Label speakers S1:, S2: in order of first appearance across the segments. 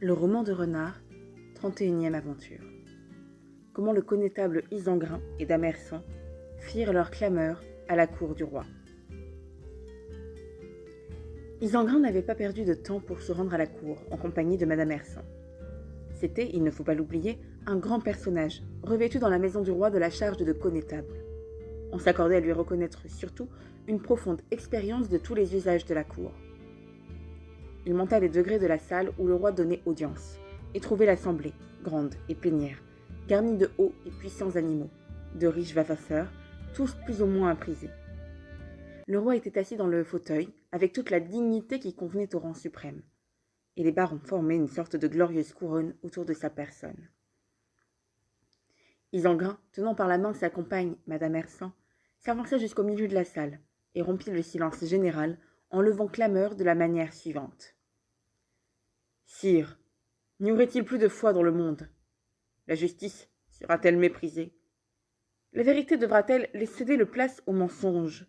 S1: Le roman de Renard, 31e aventure. Comment le connétable Isengrin et Dame Ersan firent leur clameur à la cour du roi. Isengrin n'avait pas perdu de temps pour se rendre à la cour en compagnie de Madame Ersan. C'était, il ne faut pas l'oublier, un grand personnage, revêtu dans la maison du roi de la charge de connétable. On s'accordait à lui reconnaître surtout une profonde expérience de tous les usages de la cour. Il monta les degrés de la salle où le roi donnait audience, et trouvait l'assemblée, grande et plénière, garnie de hauts et puissants animaux, de riches vavasseurs, tous plus ou moins imprisés. Le roi était assis dans le fauteuil, avec toute la dignité qui convenait au rang suprême, et les barons formaient une sorte de glorieuse couronne autour de sa personne. Isengrin, tenant par la main sa compagne, Madame Ersan, s'avança jusqu'au milieu de la salle, et rompit le silence général en levant clameur de la manière suivante. « Sire, n'y aurait-il plus de foi dans le monde? La justice sera-t-elle méprisée? La vérité devra-t-elle céder le place au mensonge?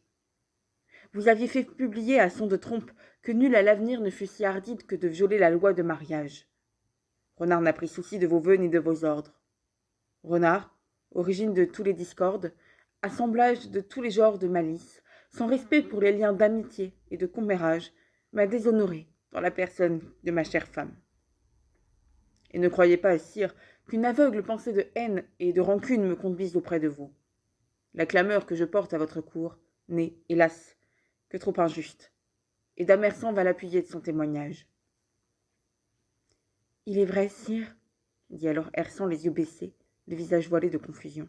S1: Vous aviez fait publier à son de trompe que nul à l'avenir ne fût si hardi que de violer la loi de mariage. Renard n'a pris souci de vos vœux ni de vos ordres. Renard, origine de tous les discordes, assemblage de tous les genres de malice, sans respect pour les liens d'amitié et de commérage, m'a déshonoré dans la personne de ma chère femme. Et ne croyez pas, sire, qu'une aveugle pensée de haine et de rancune me conduise auprès de vous. La clameur que je porte à votre cour n'est, hélas, que trop injuste, et Dame Ersan va l'appuyer de son témoignage. « Il est vrai, sire, dit alors Ersan les yeux baissés, le visage voilé de confusion.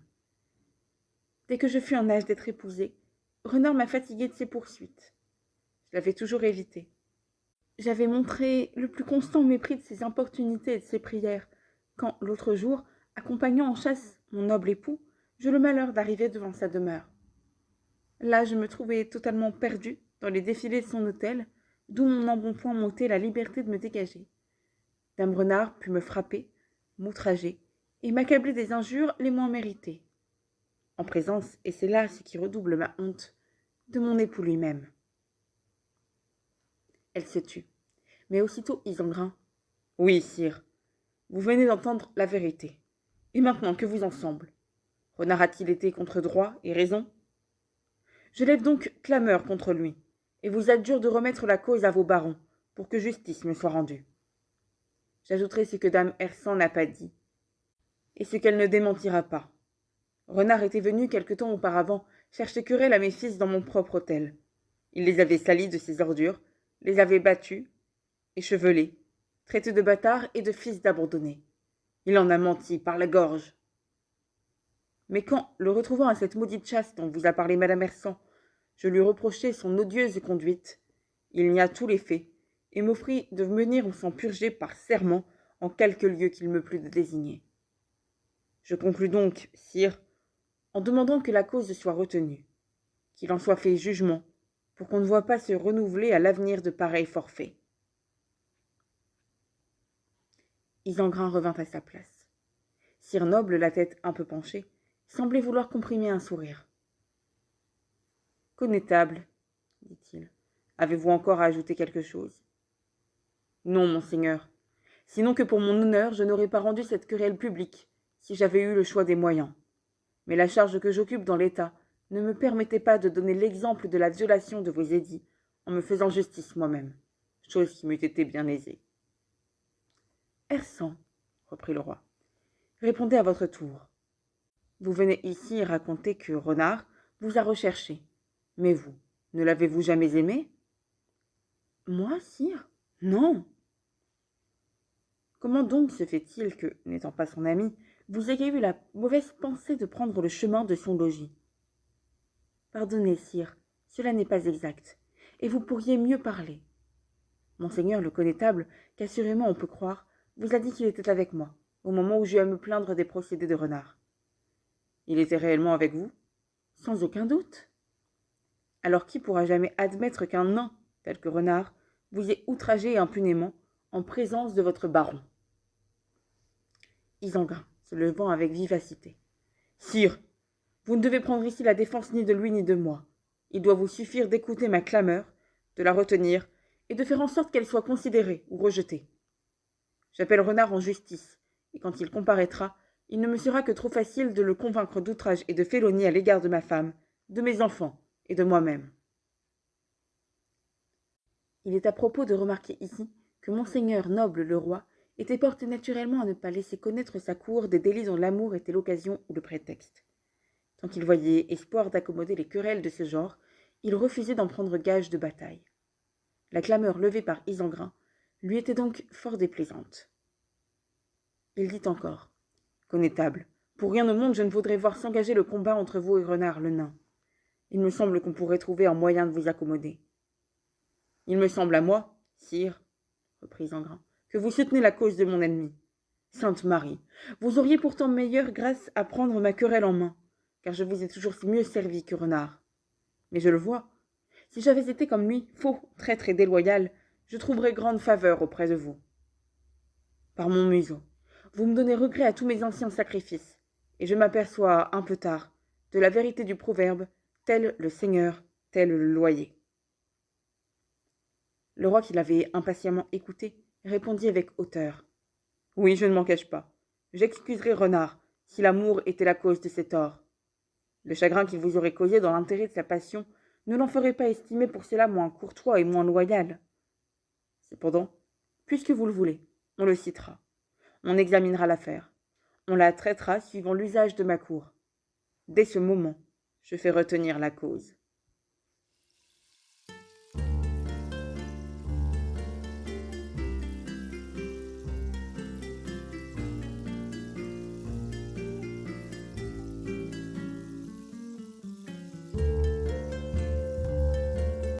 S1: Dès que je fus en âge d'être épousée, Renard m'a fatiguée de ses poursuites. Je l'avais toujours évité. J'avais montré le plus constant mépris de ses importunités et de ses prières, quand, l'autre jour, accompagnant en chasse mon noble époux, j'eus le malheur d'arriver devant sa demeure. Là, je me trouvais totalement perdue dans les défilés de son hôtel, d'où mon embonpoint m'ôtait la liberté de me dégager. Dame Renard put me frapper, m'outrager, et m'accabler des injures les moins méritées. En présence, et c'est là ce qui redouble ma honte, de mon époux lui-même. » Elle se tut, mais aussitôt Isengrin. « Oui, sire, vous venez d'entendre la vérité. Et maintenant, que vous en semble? Renard a-t-il été contre droit et raison? Je lève donc clameur contre lui, et vous adjure de remettre la cause à vos barons, pour que justice me soit rendue. J'ajouterai ce que Dame Ersan n'a pas dit, et ce qu'elle ne démentira pas. Renard était venu quelque temps auparavant chercher querelle à mes fils dans mon propre hôtel. Il les avait salis de ses ordures, les avait battus, échevelés, traités de bâtards et de fils d'abandonnés. Il en a menti par la gorge. Mais quand, le retrouvant à cette maudite chasse dont vous a parlé Madame Ersan, je lui reprochai son odieuse conduite, il nia tous les faits et m'offrit de venir s'en purger par serment en quelque lieu qu'il me plût de désigner. Je conclus donc, sire, en demandant que la cause soit retenue, qu'il en soit fait jugement, pour qu'on ne voie pas se renouveler à l'avenir de pareils forfaits. » Isengrin revint à sa place. Sire Noble, la tête un peu penchée, semblait vouloir comprimer un sourire. « Connétable, dit-il, avez-vous encore à ajouter quelque chose? »« Non, monseigneur, sinon que pour mon honneur, je n'aurais pas rendu cette querelle publique, si j'avais eu le choix des moyens. Mais la charge que j'occupe dans l'État ne me permettait pas de donner l'exemple de la violation de vos édits en me faisant justice moi-même, chose qui m'eût été bien aisée. »« Ersan, reprit le roi, répondez à votre tour. Vous venez ici raconter que Renard vous a recherché. Mais vous, ne l'avez-vous jamais aimé? »« Moi, sire? Non. » »« Comment donc se fait-il que, n'étant pas son ami, vous ayez eu la mauvaise pensée de prendre le chemin de son logis? »« Pardonnez, sire, cela n'est pas exact, et vous pourriez mieux parler. Monseigneur le connétable, qu'assurément on peut croire, vous a dit qu'il était avec moi, au moment où j'eus à me plaindre des procédés de Renard. »« Il était réellement avec vous? »« Sans aucun doute. » »« Alors qui pourra jamais admettre qu'un nain, tel que Renard, vous ait outragé impunément en présence de votre baron? » Isengrin, se levant avec vivacité. « Sire, vous ne devez prendre ici la défense ni de lui ni de moi. Il doit vous suffire d'écouter ma clameur, de la retenir, et de faire en sorte qu'elle soit considérée ou rejetée. J'appelle Renard en justice, et quand il comparaîtra, il ne me sera que trop facile de le convaincre d'outrage et de félonie à l'égard de ma femme, de mes enfants et de moi-même. Il est à propos de remarquer ici que Monseigneur Noble le roi était porté naturellement à ne pas laisser connaître sa cour des délits dont l'amour était l'occasion ou le prétexte. Tant qu'il voyait espoir d'accommoder les querelles de ce genre, il refusait d'en prendre gage de bataille. La clameur levée par Isengrin lui était donc fort déplaisante. Il dit encore: Connétable, pour rien au monde je ne voudrais voir s'engager le combat entre vous et Renard le nain. Il me semble qu'on pourrait trouver un moyen de vous accommoder. Il me semble à moi, sire, reprit Isengrin, que vous soutenez la cause de mon ennemi. Sainte Marie, vous auriez pourtant meilleure grâce à prendre ma querelle en main, car je vous ai toujours mieux servi que Renard. Mais je le vois. Si j'avais été comme lui, faux, traître et déloyal, je trouverais grande faveur auprès de vous. Par mon museau, vous me donnez regret à tous mes anciens sacrifices, et je m'aperçois, un peu tard, de la vérité du proverbe, tel le seigneur, tel le loyer. Le roi, qui l'avait impatiemment écouté, répondit avec hauteur. Oui, je ne m'en cache pas. J'excuserai Renard, si l'amour était la cause de ses torts. Le chagrin qu'il vous aurait causé dans l'intérêt de sa passion ne l'en ferait pas estimer pour cela moins courtois et moins loyal. Cependant, puisque vous le voulez, on le citera. On examinera l'affaire. On la traitera suivant l'usage de ma cour. Dès ce moment, je fais retenir la cause.